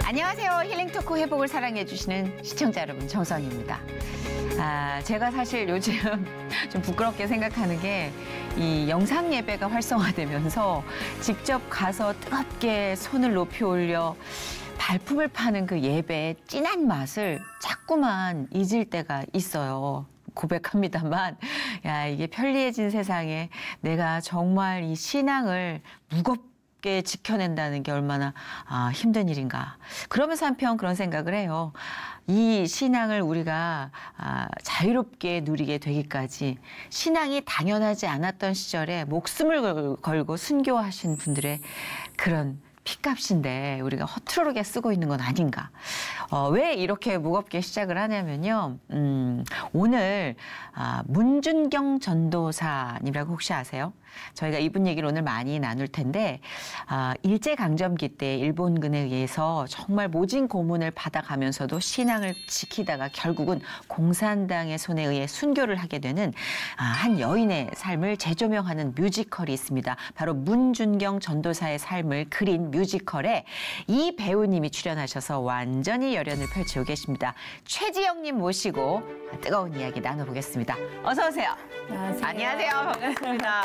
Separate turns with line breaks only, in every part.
안녕하세요. 힐링토크 회복을 사랑해주시는 시청자 여러분, 정선입니다. 제가 사실 요즘 좀 부끄럽게 생각하는 게 이 영상 예배가 활성화되면서 직접 가서 뜨겁게 손을 높이 올려 발품을 파는 그 예배의 진한 맛을 자꾸만 잊을 때가 있어요. 고백합니다만, 이게 편리해진 세상에 내가 정말 이 신앙을 무겁게 지켜낸다는 게 얼마나 힘든 일인가. 그러면서 한편 그런 생각을 해요. 이 신앙을 우리가 자유롭게 누리게 되기까지 신앙이 당연하지 않았던 시절에 목숨을 걸고 순교하신 분들의 그런 핏값인데 우리가 허투루하게 쓰고 있는 건 아닌가. 왜 이렇게 무겁게 시작을 하냐면요. 오늘 문준경 전도사님이라고 혹시 아세요? 저희가 이분 얘기를 오늘 많이 나눌 텐데 일제강점기 때 일본군에 의해서 정말 모진 고문을 받아가면서도 신앙을 지키다가 결국은 공산당의 손에 의해 순교를 하게 되는 한 여인의 삶을 재조명하는 뮤지컬이 있습니다. 바로 문준경 전도사의 삶을 그린 뮤지컬에 이 배우님이 출연하셔서 완전히 열연을 펼치고 계십니다. 최지영님 모시고 뜨거운 이야기 나눠보겠습니다. 어서 오세요.
안녕하세요.
안녕하세요. 반갑습니다.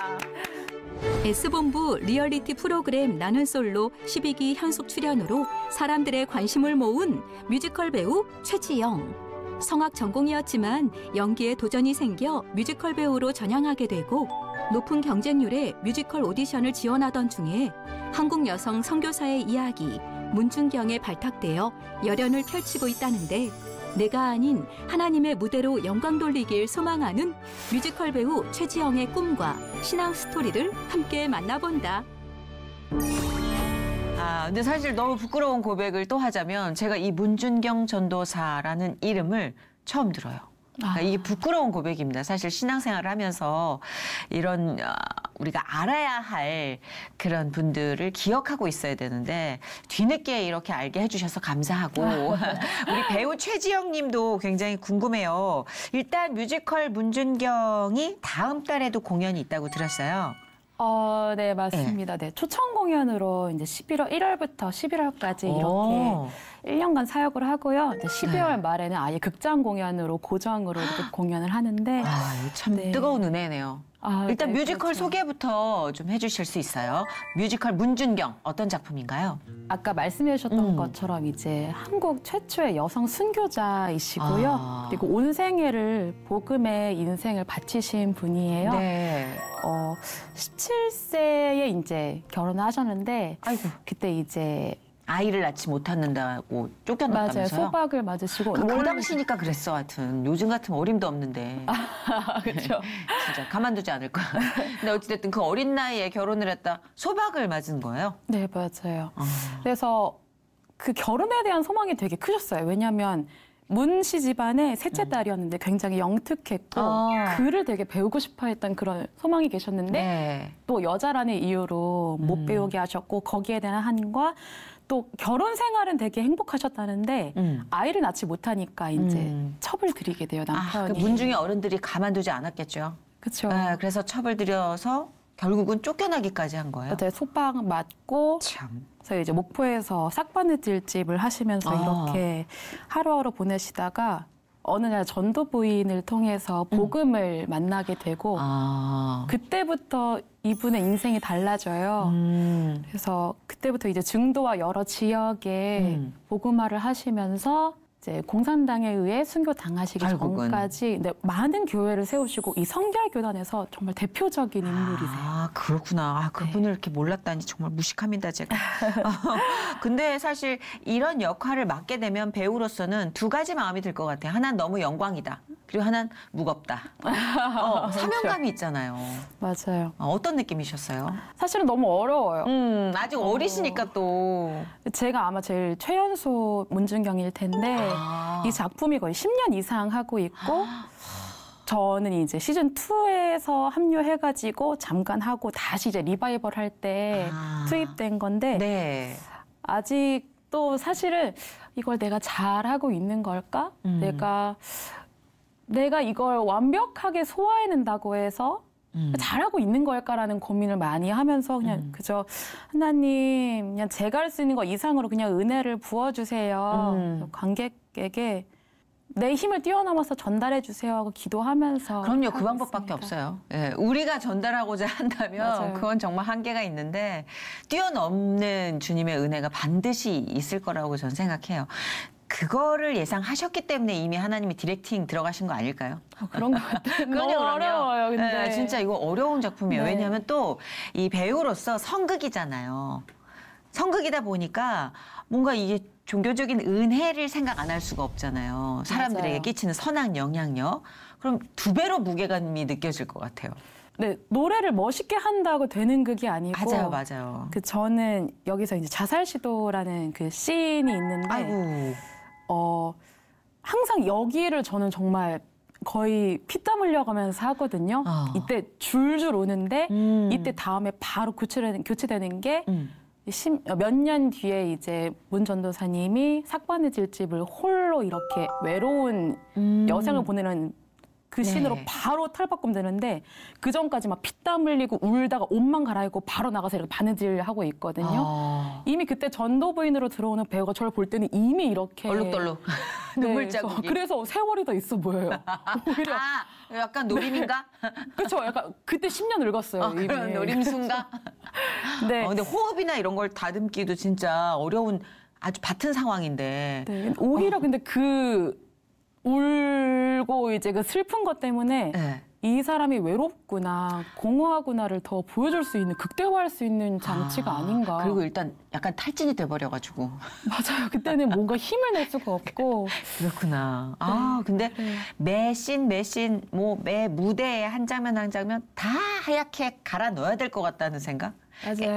S본부 리얼리티 프로그램 나는 솔로 12기 현숙 출연으로 사람들의 관심을 모은 뮤지컬 배우 최지영. 성악 전공이었지만 연기에 도전이 생겨 뮤지컬 배우로 전향하게 되고 높은 경쟁률의 뮤지컬 오디션을 지원하던 중에 한국 여성 선교사의 이야기 문준경에 발탁되어 열연을 펼치고 있다는데 내가 아닌 하나님의 무대로 영광 돌리길 소망하는 뮤지컬 배우 최지영의 꿈과 신앙 스토리를 함께 만나본다.
근데 사실 너무 부끄러운 고백을 또 하자면 제가 이 문준경 전도사라는 이름을 처음 들어요. 그러니까 이게 부끄러운 고백입니다. 사실 신앙생활을 하면서 이런 우리가 알아야 할 그런 분들을 기억하고 있어야 되는데 뒤늦게 이렇게 알게 해주셔서 감사하고 우리 배우 최지영 님도 굉장히 궁금해요. 일단 뮤지컬 문준경이 다음 달에도 공연이 있다고 들었어요.
네, 맞습니다. 네, 초청 공연으로 이제 1월부터 11월까지 이렇게 1년간 사역을 하고요. 이제 12월 말에는 아예 극장 공연으로 고정으로 이렇게 공연을 하는데
참 뜨거운 은혜네요. 일단
네,
뮤지컬
그렇죠.
소개부터 좀 해주실 수 있어요? 뮤지컬 문준경 어떤 작품인가요?
아까 말씀해 주셨던 것처럼 이제 한국 최초의 여성 순교자이시고요. 그리고 온 생애를 복음의 인생을 바치신 분이에요.
네.
17세에 이제 결혼을 하셨는데
아이고.
그때 이제
아이를 낳지 못했는다고
맞아요.
쫓겨났다면서요?
소박을 맞으시고
그 당시니까 그랬어. 하여튼 요즘 같으면 어림도 없는데.
그렇죠.
진짜 가만두지 않을 거야. 근데 어찌됐든 그 어린 나이에 결혼을 했다. 소박을 맞은 거예요?
네, 맞아요. 그래서 그 결혼에 대한 소망이 되게 크셨어요. 왜냐하면 문 씨 집안의 셋째 딸이었는데 굉장히 영특했고 글을 되게 배우고 싶어 했던 그런 소망이 계셨는데 또 여자라는 이유로 못 배우게 하셨고 거기에 대한 한과 또 결혼 생활은 되게 행복하셨다는데 아이를 낳지 못하니까 이제 첩을 들이게 돼요, 남편이.
그 문중의 어른들이 가만두지 않았겠죠.
그렇죠.
그래서 첩을 들여서 결국은 쫓겨나기까지 한 거예요.
네, 속박 맞고
참.
그래서 이제 목포에서 싹바느질집을 하시면서 이렇게 하루하루 보내시다가 어느 날 전도 부인을 통해서 복음을 만나게 되고 그때부터 이분의 인생이 달라져요. 그래서 그때부터 이제 증도와 여러 지역에 복음화를 하시면서 이제 공산당에 의해 순교 당하시기 전까지 많은 교회를 세우시고 이 성결교단에서 정말 대표적인 인물이세요.
그렇구나. 그분을 이렇게 몰랐다니 정말 무식합니다, 제가. 근데 사실 이런 역할을 맡게 되면 배우로서는 두 가지 마음이 들 것 같아요. 하나는 너무 영광이다. 그리고 하나는 무겁다. 사명감이 있잖아요.
맞아요.
어떤 느낌이셨어요?
사실은 너무 어려워요.
아직 어리시니까 또.
제가 아마 제일 최연소 문준경일 텐데 이 작품이 거의 10년 이상 하고 있고 저는 이제 시즌 2에서 합류해가지고 잠깐 하고 다시 이제 리바이벌 할 때 투입된 건데 아직 또 사실은 이걸 내가 잘하고 있는 걸까? 내가 이걸 완벽하게 소화해낸다고 해서 잘하고 있는 걸까라는 고민을 많이 하면서 그냥 그저 하나님 그냥 제가 할 수 있는 거 이상으로 그냥 은혜를 부어주세요. 관객에게 내 힘을 뛰어넘어서 전달해 주세요 하고 기도하면서.
그럼요. 그 방법밖에 없어요. 예, 우리가 전달하고자 한다면
맞아요.
그건 정말 한계가 있는데 뛰어넘는 주님의 은혜가 반드시 있을 거라고 저는 생각해요. 그거를 예상하셨기 때문에 이미 하나님이 디렉팅 들어가신 거 아닐까요?
그런 것 같아요. 너무 어려워요. 근데
진짜 이거 어려운 작품이에요.
네.
왜냐하면 또 이 배우로서 성극이잖아요. 성극이다 보니까 뭔가 이게 종교적인 은혜를 생각 안 할 수가 없잖아요. 사람들에게
맞아요.
끼치는 선한 영향력. 그럼 2배로 무게감이 느껴질 것 같아요.
네, 노래를 멋있게 한다고 되는 그게 아니고.
맞아요.
저는 여기서 이제 자살 시도라는 그 씬이 있는데.
아이고.
항상 여기를 저는 정말 거의 피땀 흘려가면서 하거든요. 이때 줄줄 오는데 이때 다음에 바로 교체되는 게 몇 년 뒤에 이제 문 전도사님이 삭바느질집을 홀로 이렇게 외로운 여생을 보내는 그 씬으로 바로 탈바꿈되는데 그 전까지 막 피땀 흘리고 울다가 옷만 갈아입고 바로 나가서 이렇게 바느질하고 있거든요. 이미 그때 전도 부인으로 들어오는 배우가 저를 볼 때는 이미 이렇게
얼룩덜룩 눈물 자국이.
그래서 세월이 더 있어 보여요. 오히려
약간 노림인가?
그렇죠. 약간 그때 10년 늙었어요. 이미.
그런 노림수인가?
네.
근데 호흡이나 이런 걸 다듬기도 진짜 어려운 아주 밭은 상황인데.
네. 오히려 근데 그 울고 이제 그 슬픈 것 때문에 이 사람이 외롭구나, 공허하구나를 더 보여줄 수 있는, 극대화할 수 있는 장치가 아닌가.
그리고 일단 약간 탈진이 돼버려가지고.
맞아요. 그때는 뭔가 힘을 낼 수가 없고.
그렇구나. 근데 매 씬, 매 무대에 한 장면 한 장면 다 하얗게 갈아 넣어야 될 것 같다는 생각?
맞아요.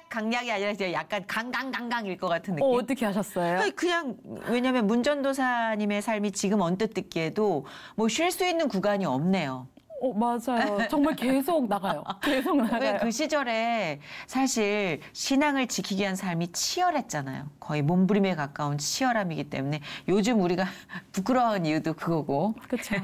강약이 아니라 이제 약간 강강강강일 것 같은 느낌.
어떻게 하셨어요?
그냥 왜냐면 문전도사님의 삶이 지금 언뜻 듣기에도 뭐 쉴 수 있는 구간이 없네요.
맞아요. 정말 계속 나가요. 계속 나가요.
그 시절에 사실 신앙을 지키기 위한 삶이 치열했잖아요. 거의 몸부림에 가까운 치열함이기 때문에 요즘 우리가 부끄러워하는 이유도 그거고.
그렇죠.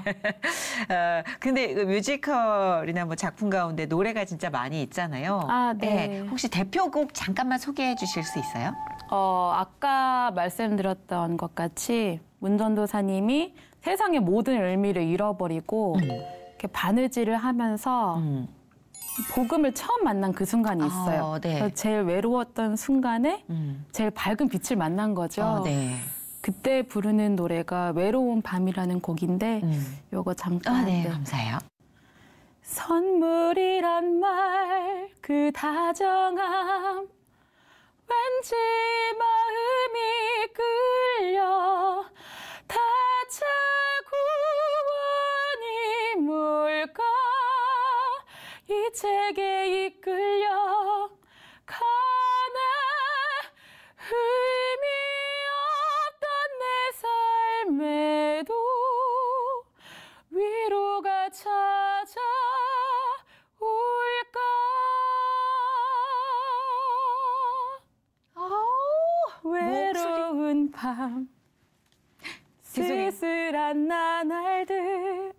근데 그 뮤지컬이나 뭐 작품 가운데 노래가 진짜 많이 있잖아요.
네.
혹시 대표곡 잠깐만 소개해 주실 수 있어요?
아까 말씀드렸던 것 같이 문전도사님이 세상의 모든 의미를 잃어버리고 이렇게 바느질을 하면서 복음을 처음 만난 그 순간이 있어요. 그래서 제일 외로웠던 순간에 제일 밝은 빛을 만난 거죠. 그때 부르는 노래가 외로운 밤이라는 곡인데 요거 잠깐.
감사해요.
선물이란 말 그 다정함 왠지 마음이 끌려 다차 구원이 뭘까 이 책에 이끌려 가네 의미 없던 내 삶에도 위로가 찾아올까 외로운 밤 쓸쓸한 나날들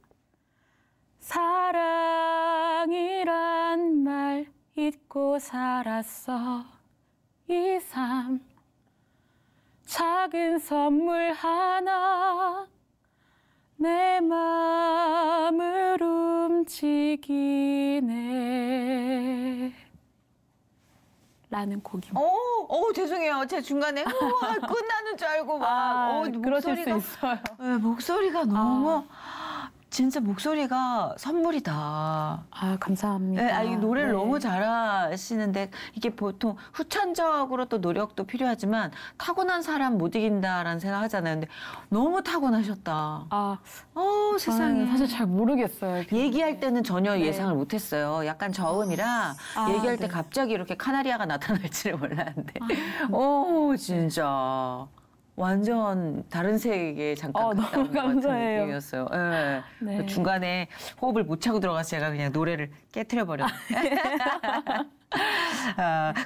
사랑이란 말 잊고 살았어 이 삶 작은 선물 하나 내 마음을 움직이네 라는 곡입니다.
죄송해요. 제가 중간에 끝나는 줄 알고 막
그러실 수 있어요.
목소리가 너무 진짜 목소리가 선물이다.
감사합니다.
이 노래를 너무 잘하시는데 이게 보통 후천적으로 또 노력도 필요하지만 타고난 사람 못 이긴다라는 생각 하잖아요. 근데 너무 타고나셨다. 세상에.
사실 잘 모르겠어요.
얘기할 때는 전혀 예상을 못했어요. 약간 저음이라 얘기할 때 갑자기 이렇게 카나리아가 나타날지를 몰랐는데. 진짜. 완전 다른 세계에 잠깐 갔다 온 것 같은 느낌이었어요. 중간에 호흡을 못 차고 들어가서 제가 그냥 노래를 깨트려버렸어요.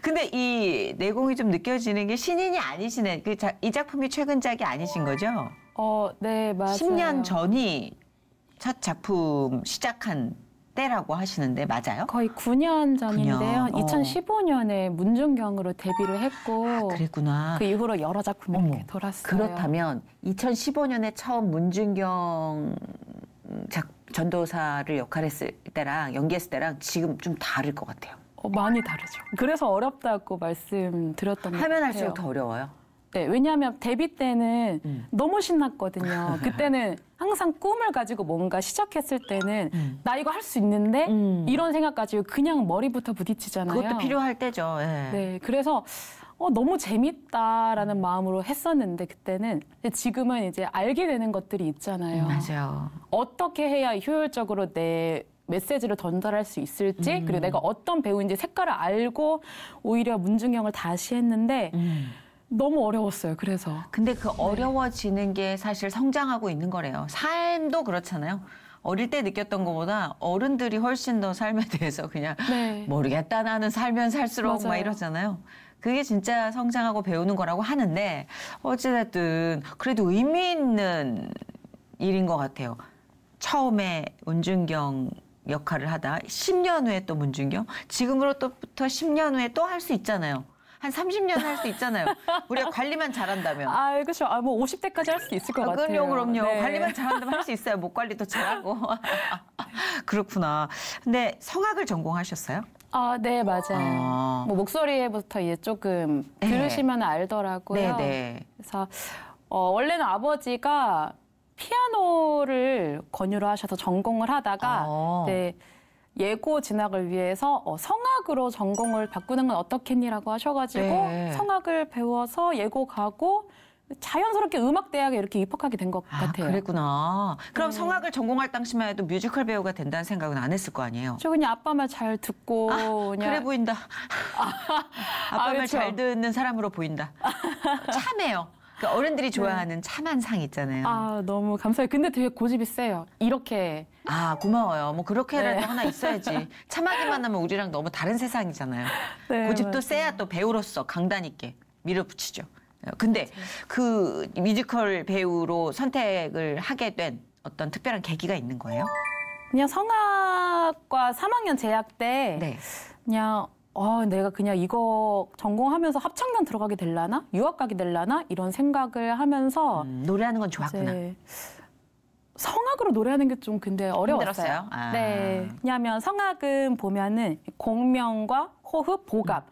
근데 이 내공이 좀 느껴지는 게 신인이 아니시네. 이 작품이 최근작이 아니신 거죠?
네, 맞아요.
10년 전이 첫 작품 시작한 때라고 하시는데 맞아요?
거의 9년 전인데요.
9년.
2015년에 문중경으로 데뷔를 했고
그랬구나.
그 이후로 여러 작품을
어머,
이렇게 돌았어요.
그렇다면 2015년에 처음 문준경 전도사를 역할했을 때랑 연기했을 때랑 지금 좀 다를 것 같아요.
많이 다르죠. 그래서 어렵다고 말씀드렸던 것 같아요.
하면 할수록 더 어려워요?
네, 왜냐하면 데뷔 때는 너무 신났거든요. 그때는 항상 꿈을 가지고 뭔가 시작했을 때는 나 이거 할 수 있는데 이런 생각 가지고 그냥 머리부터 부딪히잖아요.
그것도 필요할 때죠. 예.
네, 그래서 너무 재밌다라는 마음으로 했었는데 그때는 지금은 이제 알게 되는 것들이 있잖아요.
맞아요.
어떻게 해야 효율적으로 내 메시지를 전달할 수 있을지 그리고 내가 어떤 배우인지 색깔을 알고 오히려 문중경을 다시 했는데 너무 어려웠어요. 그래서.
근데 그 어려워지는 게 사실 성장하고 있는 거래요. 삶도 그렇잖아요. 어릴 때 느꼈던 것보다 어른들이 훨씬 더 삶에 대해서 그냥
네.
모르겠다 나는 살면 살수록 막
맞아요.
이러잖아요. 그게 진짜 성장하고 배우는 거라고 하는데 어찌됐든 그래도 의미 있는 일인 것 같아요. 처음에 문준경 역할을 하다 10년 후에 또 문준경 지금으로부터 10년 후에 또 할 수 있잖아요. 한 30년 할 수 있잖아요. 우리가 관리만 잘한다면.
그렇죠. 뭐 50대까지 할 수 있을 것 같아요.
그럼요.
네.
관리만 잘한다면 할 수 있어요. 목 관리도 잘하고. 그렇구나. 근데 성악을 전공하셨어요?
네, 맞아요. 뭐 목소리부터 이제 조금
네.
들으시면 알더라고요.
네.
그래서 원래는 아버지가 피아노를 권유를 하셔서 전공을 하다가 네, 예고 진학을 위해서 성악으로 전공을 바꾸는 건 어떻겠니라고 하셔가지고
네.
성악을 배워서 예고 가고 자연스럽게 음악대학에 이렇게 입학하게 된 것 같아요.
그랬구나. 그럼
네.
성악을 전공할 당시만 해도 뮤지컬 배우가 된다는 생각은 안 했을 거 아니에요?
저 그냥 아빠 말 잘 듣고 그냥
그래 보인다. 아빠 말
그렇죠.
잘 듣는 사람으로 보인다. 참해요. 그 어른들이 좋아하는 참한 상 있잖아요.
너무 감사해요. 근데 되게 고집이 세요. 이렇게.
고마워요. 뭐 그렇게라도
네.
하나 있어야지. 참하기만 하면 우리랑 너무 다른 세상이잖아요.
네,
고집도
맞아요.
세야 또 배우로서 강단 있게 밀어붙이죠. 근데 그 뮤지컬 배우로 선택을 하게 된 어떤 특별한 계기가 있는 거예요?
그냥 성악과 3학년 재학 때
네.
그냥 내가 그냥 이거 전공하면서 합창단 들어가게 될라나? 유학 가게 될라나? 이런 생각을 하면서
노래하는 건 좋았구나.
이제 성악으로 노래하는 게 좀 근데 어려웠어요.
힘들었어요?
네. 왜냐하면 성악은 보면은 공명과 호흡, 보갑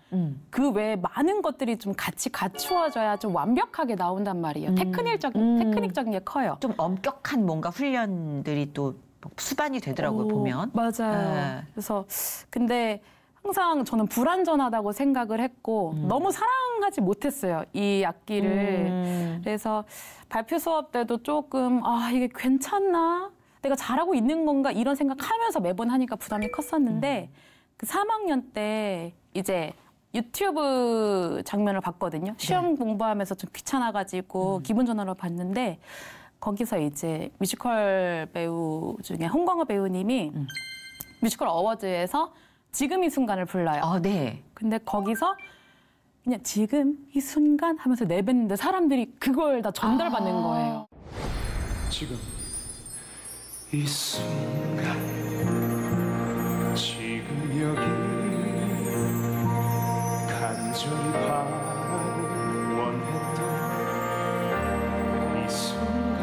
그 외에 많은 것들이 좀 같이 갖추어져야 좀 완벽하게 나온단 말이에요. 테크닉적인 게 커요.
좀 엄격한 뭔가 훈련들이 또 수반이 되더라고요, 보면.
맞아요.
네.
그래서 근데 항상 저는 불완전하다고 생각을 했고 너무 사랑하지 못했어요, 이 악기를. 그래서 발표 수업 때도 조금 이게 괜찮나? 내가 잘하고 있는 건가? 이런 생각하면서 매번 하니까 부담이 컸었는데 그 3학년 때 이제 유튜브 장면을 봤거든요. 시험 공부하면서 좀 귀찮아가지고 기분 전환으로 봤는데 거기서 이제 뮤지컬 배우 중에 홍광호 배우님이 뮤지컬 어워즈에서 지금 이 순간을 불러요.
네.
근데 거기서 그냥 지금 이 순간 하면서 내뱉는데 사람들이 그걸 다 전달받는 거예요.
지금 이 순간 지금 여기 간절히 바라고 원했던 이 순간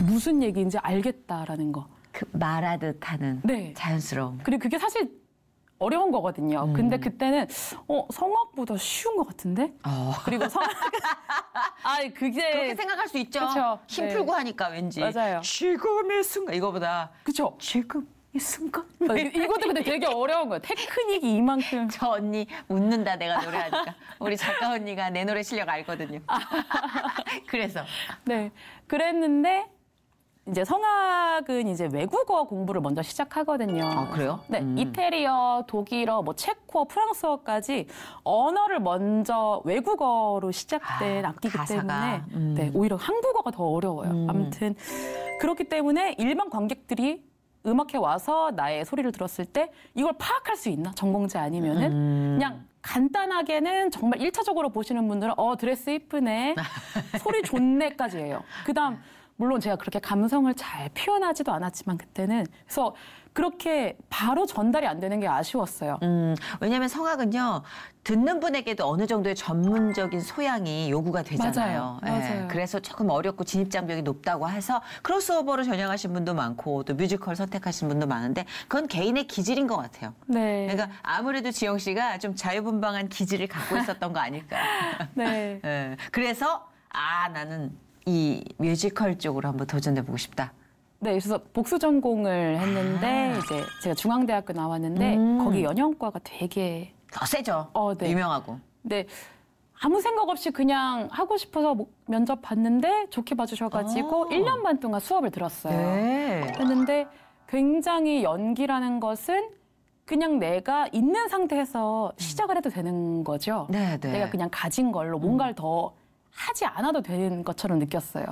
무슨 얘기인지 알겠다라는 거.
그 말하듯 하는
네.
자연스러움.
그리고 그게 사실 어려운 거거든요. 근데 그때는 성악보다 쉬운 것 같은데? 그리고 그게
그렇게 생각할 수 있죠.
그쵸.
힘
네.
풀고 하니까 왠지.
맞아요.
지금의 순간 이거보다
그쵸?
지금 이 순간.
이것도 근데 되게 어려운 거예요. 테크닉이 이만큼.
저 언니 웃는다 내가 노래하니까. 우리 작가 언니가 내 노래 실력 알거든요. 그래서.
네. 그랬는데 이제 성악은 이제 외국어 공부를 먼저 시작하거든요.
그래요?
네. 이태리어, 독일어, 뭐 체코어, 프랑스어까지 언어를 먼저 외국어로 시작된 악기이기
가사가.
때문에 네, 오히려 한국어가 더 어려워요. 아무튼 그렇기 때문에 일반 관객들이 음악회 와서 나의 소리를 들었을 때 이걸 파악할 수 있나? 전공자 아니면은 그냥 간단하게는 정말 1차적으로 보시는 분들은 드레스 이쁘네, 소리 좋네까지 해요. 그다음 물론 제가 그렇게 감성을 잘 표현하지도 않았지만 그때는 그래서 그렇게 바로 전달이 안 되는 게 아쉬웠어요.
왜냐하면 성악은요. 듣는 분에게도 어느 정도의 전문적인 소양이 요구가 되잖아요.
맞아요. 맞아요.
그래서 조금 어렵고 진입장벽이 높다고 해서 크로스오버로 전향하신 분도 많고 또 뮤지컬 선택하신 분도 많은데 그건 개인의 기질인 것 같아요.
네.
그러니까 아무래도 지영 씨가 좀 자유분방한 기질을 갖고 있었던 거 아닐까.
네.
네. 그래서 나는 이 뮤지컬 쪽으로 한번 도전해보고 싶다.
네, 그래서 복수 전공을 했는데 이제 제가 중앙대학교 나왔는데 거기 연영과가 되게
더 세죠.
네.
유명하고.
네, 아무 생각 없이 그냥 하고 싶어서 면접 봤는데 좋게 봐주셔가지고 1년 반 동안 수업을 들었어요.
네.
했는데 굉장히 연기라는 것은 그냥 내가 있는 상태에서 시작을 해도 되는 거죠.
네, 네.
내가 그냥 가진 걸로 뭔가를 더 하지 않아도 되는 것처럼 느꼈어요.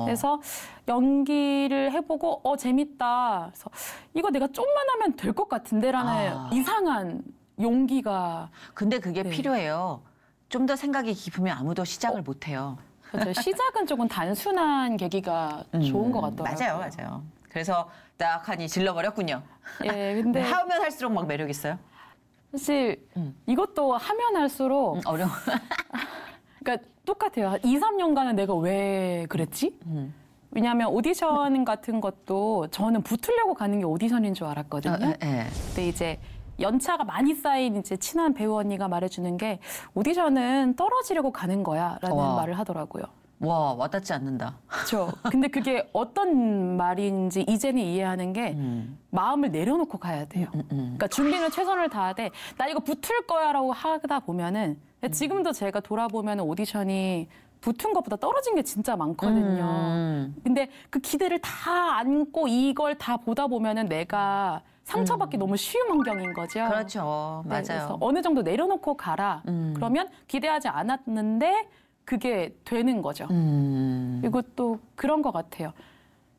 그래서 연기를 해보고 재밌다. 그래서 이거 내가 좀만 하면 될 것 같은데라는 이상한 용기가.
근데 그게 필요해요. 좀 더 생각이 깊으면 아무도 시작을 못 해요.
그렇죠. 시작은 조금 단순한 계기가 좋은 것 같더라고요.
맞아요. 그래서 딱 하니 질러버렸군요.
예, 근데
하면 할수록 막 매력 있어요?
사실 이것도 하면 할수록
어려워.
그러니까 똑같아요. 한 2, 3년간은 내가 왜 그랬지? 왜냐하면 오디션 같은 것도 저는 붙으려고 가는 게 오디션인 줄 알았거든요. 근데 이제 연차가 많이 쌓인 이제 친한 배우 언니가 말해주는 게 오디션은 떨어지려고 가는 거야라는 말을 하더라고요.
와, 와닿지 않는다.
그렇죠. 근데 그게 어떤 말인지 이제는 이해하는 게 마음을 내려놓고 가야 돼요. 그러니까 준비는 최선을 다하되 나 이거 붙을 거야라고 하다 보면은 지금도 제가 돌아보면 오디션이 붙은 것보다 떨어진 게 진짜 많거든요. 근데 그 기대를 다 안고 이걸 다 보다 보면은 내가 상처받기 너무 쉬운 환경인 거죠.
그렇죠.
네,
맞아요.
그래서 어느 정도 내려놓고 가라. 그러면 기대하지 않았는데 그게 되는 거죠. 그리고 또 그런 것 같아요.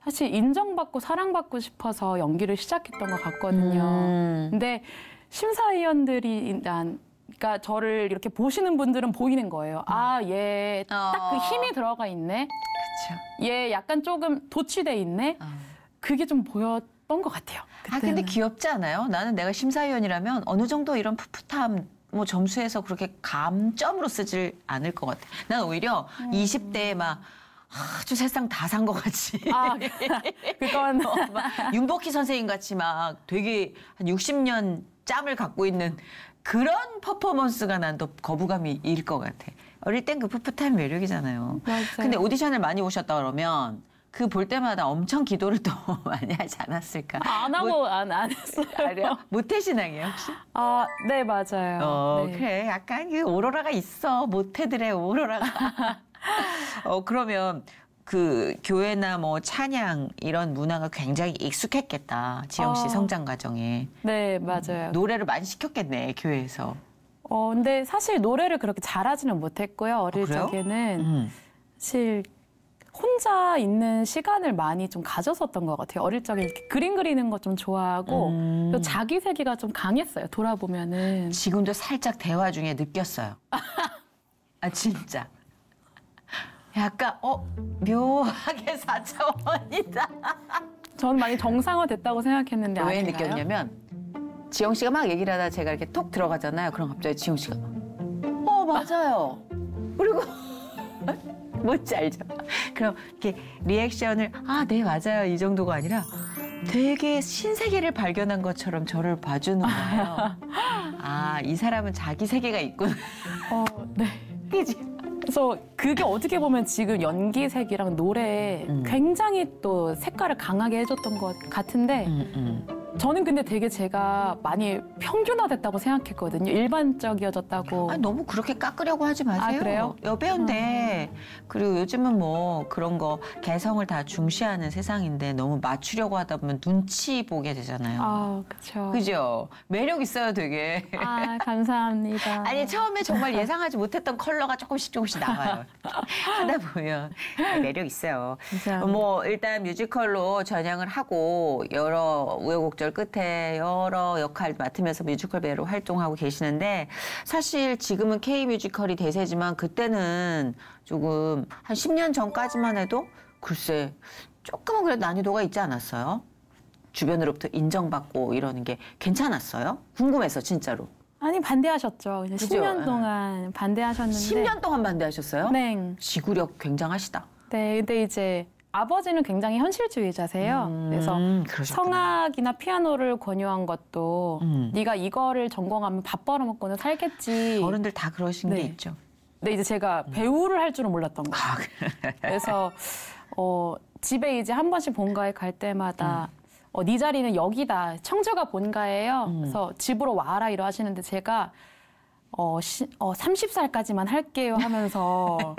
사실 인정받고 사랑받고 싶어서 연기를 시작했던 것 같거든요. 근데 심사위원들이 그러니까 저를 이렇게 보시는 분들은 보이는 거예요. 얘 딱 그 힘이 들어가 있네.
그렇죠.
얘 약간 조금 도취돼 있네. 그게 좀 보였던 것 같아요.
근데 귀엽지 않아요? 나는 내가 심사위원이라면 어느 정도 이런 풋풋함 뭐 점수에서 그렇게 감점으로 쓰질 않을 것 같아. 난 오히려 20대에 막 아주 세상 다 산 것 같이.
그건
막 윤복희 선생님 같이 막 되게 한 60년 짬을 갖고 있는 그런 퍼포먼스가 난 더 거부감이 일 것 같아. 어릴 땐 그 풋풋한 매력이잖아요.
맞아요.
근데 오디션을 많이 오셨다 그러면 그 볼 때마다 엄청 기도를 또 많이 하지 않았을까?
안 하고 안 했어요.
모태신앙이에요 혹시?
네 맞아요. 네.
그래 약간 그 오로라가 있어. 모태들의 오로라가. 그러면 그 교회나 뭐 찬양 이런 문화가 굉장히 익숙했겠다. 지영 씨 성장 과정에.
네 맞아요.
노래를 많이 시켰겠네 교회에서.
근데 사실 노래를 그렇게 잘하지는 못했고요. 어릴
그래요?
적에는 사실 혼자 있는 시간을 많이 좀 가졌었던 것 같아요. 어릴 적에 이렇게 그림 그리는 거 좀 좋아하고 또 자기 세계가 좀 강했어요. 돌아보면은.
지금도 살짝 대화 중에 느꼈어요. 진짜. 약간 묘하게 4차원이다.
저는 많이 정상화됐다고 생각했는데
왜
아닌가요?
느꼈냐면 지영 씨가 막 얘기를 하다 제가 이렇게 톡 들어가잖아요. 그럼 갑자기 지영 씨가 맞아요. 그리고 뭔지 알죠? 그럼 이렇게 리액션을 네 맞아요 이 정도가 아니라 되게 신세계를 발견한 것처럼 저를 봐주는 거예요. 이 사람은 자기 세계가 있구나.
네.
그지?
그래서 그게 어떻게 보면 지금 연기색이랑 노래에 굉장히 또 색깔을 강하게 해줬던 것 같은데 저는 근데 되게 제가 많이 평균화됐다고 생각했거든요. 일반적이어졌다고.
너무 그렇게 깎으려고 하지 마세요.
그래요?
여배우인데 그리고 요즘은 뭐 그런 거 개성을 다 중시하는 세상인데 너무 맞추려고 하다 보면 눈치 보게 되잖아요.
그렇죠.
그죠? 매력 있어요, 되게.
감사합니다.
아니 처음에 정말 예상하지 못했던 컬러가 조금씩 나와요. 하다 보면 매력 있어요.
감사합니다.
뭐 일단 뮤지컬로 전향을 하고 여러 우여곡절 끝에 여러 역할 맡으면서 뮤지컬 배우로 활동하고 계시는데 사실 지금은 K 뮤지컬이 대세지만 그때는 조금 한 10년 전까지만 해도 글쎄, 조금은 그래도 난이도가 있지 않았어요? 주변으로부터 인정받고 이러는 게 괜찮았어요? 궁금해서 진짜로.
아니 반대하셨죠. 그냥
그죠?
10년 동안 반대하셨는데.
10년 동안 반대하셨어요?
네.
지구력 굉장하시다.
네, 근데 이제 아버지는 굉장히 현실주의자세요. 그래서
그러셨구나.
성악이나 피아노를 권유한 것도 네가 이거를 전공하면 밥 벌어먹고는 살겠지.
어른들 다 그러신
네.
게 있죠.
근데 이제 제가 배우를 할 줄은 몰랐던 거예요.
아, 그래.
그래서 집에 이제 한 번씩 본가에 갈 때마다 네 자리는 여기다. 청주가 본가예요. 그래서 집으로 와라 이러 하시는데 제가 30살까지만 할게요 하면서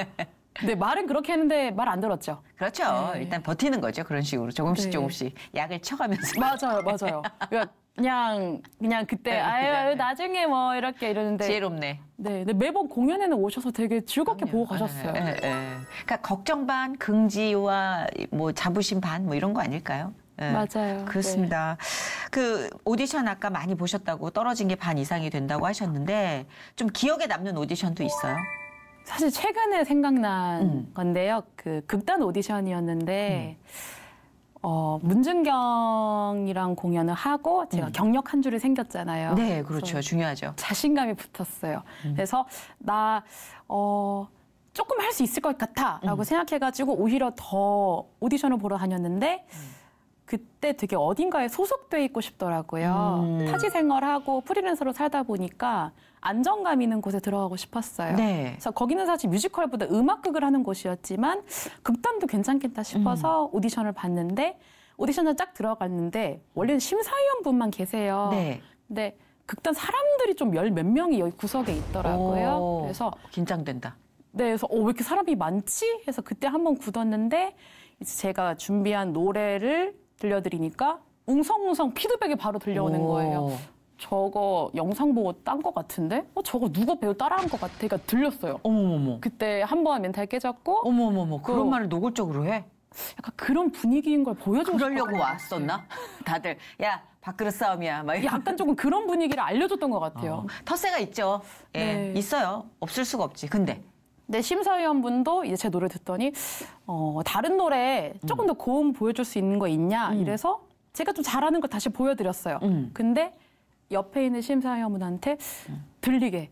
근데 말은 그렇게 했는데 말 안 들었죠.
그렇죠.
네.
일단 버티는 거죠. 그런 식으로 조금씩
네.
조금씩 약을 쳐가면서.
맞아요. 그러니까 그냥 그때
네,
아유 나중에 뭐 이렇게 이러는데
지혜롭네.
네, 근데 매번 공연에는 오셔서 되게 즐겁게 보고 가셨어요.
그러니까 걱정 반, 긍지와 뭐 자부심 반, 뭐 이런 거 아닐까요? 예.
맞아요.
그렇습니다. 그 오디션 아까 많이 보셨다고 떨어진 게 반 이상이 된다고 하셨는데 좀 기억에 남는 오디션도 있어요?
사실 최근에 생각난 건데요. 그 극단 오디션이었는데 문준경이랑 공연을 하고 제가 경력 한 줄이 생겼잖아요.
네, 그렇죠.
그래서
중요하죠.
자신감이 붙었어요. 그래서 나 조금 할 수 있을 것 같아라고 생각해가지고 오히려 더 오디션을 보러 다녔는데 그때 되게 어딘가에 소속돼 있고 싶더라고요. 타지 생활하고 프리랜서로 살다 보니까 안정감 있는 곳에 들어가고 싶었어요.
네.
그래서 거기는 사실 뮤지컬보다 음악극을 하는 곳이었지만 극단도 괜찮겠다 싶어서 오디션을 봤는데 오디션을 딱 들어갔는데 원래는 심사위원분만 계세요.
네.
근데 극단 사람들이 좀 몇 명이 여기 구석에 있더라고요.
오,
그래서
긴장된다.
네, 그래서 왜 이렇게 사람이 많지? 해서 그때 한번 굳었는데 이제 제가 준비한 노래를 들려드리니까 웅성웅성 피드백이 바로 들려오는 거예요. 저거 영상 보고 딴 것 같은데? 저거 누가 배우 따라한 것 같아? 그러니까 들렸어요.
어머머머.
그때 한번 멘탈 깨졌고
어머머머. 그런 말을 노골적으로 해?
약간 그런 분위기인 걸 보여주고
그러려고
싶었거든요.
왔었나? 다들 야 밥그릇 싸움이야. 막 이런.
약간 조금 그런 분위기를 알려줬던 것 같아요.
텃세가 있죠. 예,
네.
있어요. 없을 수가 없지. 근데
근데 심사위원분도 이제 제 노래 듣더니 다른 노래 조금 더 고음 보여줄 수 있는 거 있냐 이래서 제가 좀 잘하는 걸 다시 보여드렸어요. 근데 옆에 있는 심사위원분한테 들리게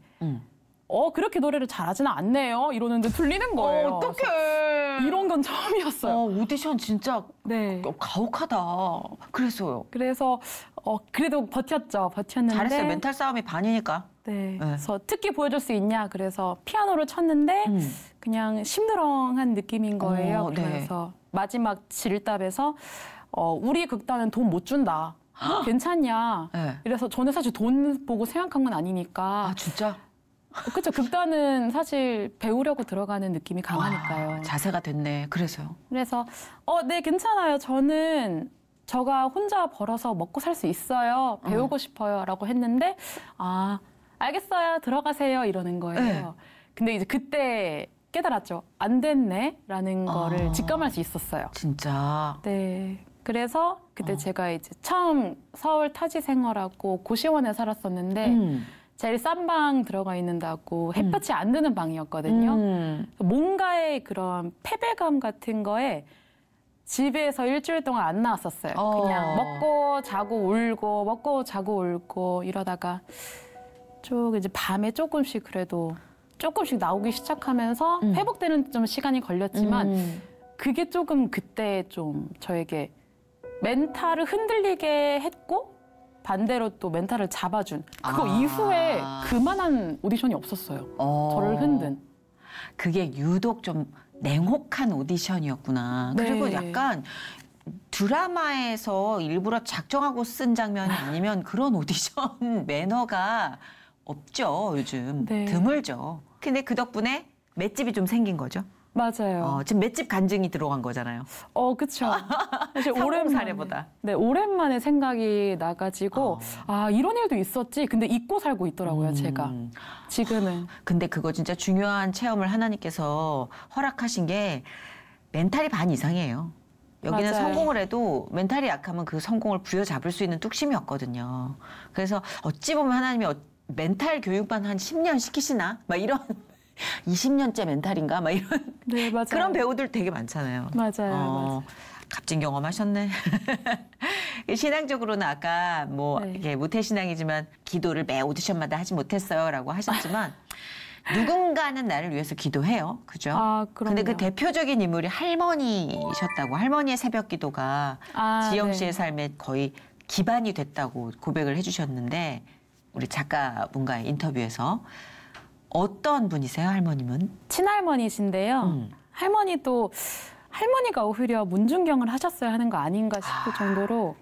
그렇게 노래를 잘하지는 않네요 이러는데 들리는 거예요.
어떡해.
이런 건 처음이었어요.
오디션 진짜
네.
가혹하다. 그래서요.
그래서 그래도 버텼는데
잘했어요. 멘탈 싸움이 반이니까.
네. 그래서 특기 보여줄 수 있냐 그래서 피아노를 쳤는데 그냥 심드렁한 느낌인 거예요.
네.
그래서 마지막 질답에서 우리 극단은 돈 못 준다. 괜찮냐.
네.
이래서 저는 사실 돈 보고 생각한 건 아니니까.
아 진짜?
그렇죠. 극단은 사실 배우려고 들어가는 느낌이 강하니까요.
자세가 됐네. 그래서요.
그래서 네 괜찮아요. 저는 저가 혼자 벌어서 먹고 살 수 있어요. 배우고 싶어요라고 했는데 알겠어요. 들어가세요. 이러는 거예요.
네.
근데 이제 그때 깨달았죠. 안 됐네라는 거를 직감할 수 있었어요.
진짜.
네. 그래서 그때 제가 이제 처음 서울 타지 생활하고 고시원에 살았었는데 제일 싼 방 들어가 있는다고 햇볕이 안 드는 방이었거든요. 뭔가의 그런 패배감 같은 거에 집에서 일주일 동안 안 나왔었어요. 그냥 먹고 자고 울고 먹고 자고 울고 이러다가 쭉 이제 밤에 조금씩 그래도 조금씩 나오기 시작하면서 회복되는 좀 시간이 걸렸지만 그게 조금 그때 좀 저에게 멘탈을 흔들리게 했고 반대로 또 멘탈을 잡아준 그거 이후에 그만한 오디션이 없었어요. 저를 흔든.
그게 유독 좀 냉혹한 오디션이었구나.
네.
그리고 약간 드라마에서 일부러 작정하고 쓴 장면이 아니면 그런 오디션 매너가 없죠, 요즘.
네.
드물죠. 근데 그 덕분에 맷집이 좀 생긴 거죠.
맞아요.
지금 맷집 간증이 들어간 거잖아요.
그쵸. 사실
성공 사례보다.
네, 오랜만에 생각이 나가지고 이런 일도 있었지. 근데 잊고 살고 있더라고요, 제가. 지금은.
근데 그거 진짜 중요한 체험을 하나님께서 허락하신 게 멘탈이 반 이상이에요. 여기는
맞아요.
성공을 해도 멘탈이 약하면 그 성공을 부여잡을 수 있는 뚝심이었거든요. 그래서 어찌 보면 하나님이 멘탈 교육만 한 10년 시키시나? 막 20년째 멘탈인가 막 이런
네, 맞아요.
그런 배우들 되게 많잖아요.
맞아요.
값진 경험하셨네. 신앙적으로는 아까 뭐
네.
이게 모태신앙이지만 기도를 매 오디션마다 하지 못했어요라고 하셨지만 누군가는 나를 위해서 기도해요. 그죠?
아, 그럼요.
근데 그 대표적인 인물이 할머니셨다고. 할머니의 새벽 기도가 지영
네.
씨의 삶에 거의 기반이 됐다고 고백을 해주셨는데 우리 작가분과의 인터뷰에서 어떤 분이세요, 할머님은?
친할머니신데요. 할머니가 오히려 문중경을 하셨어야 하는 거 아닌가 싶을 정도로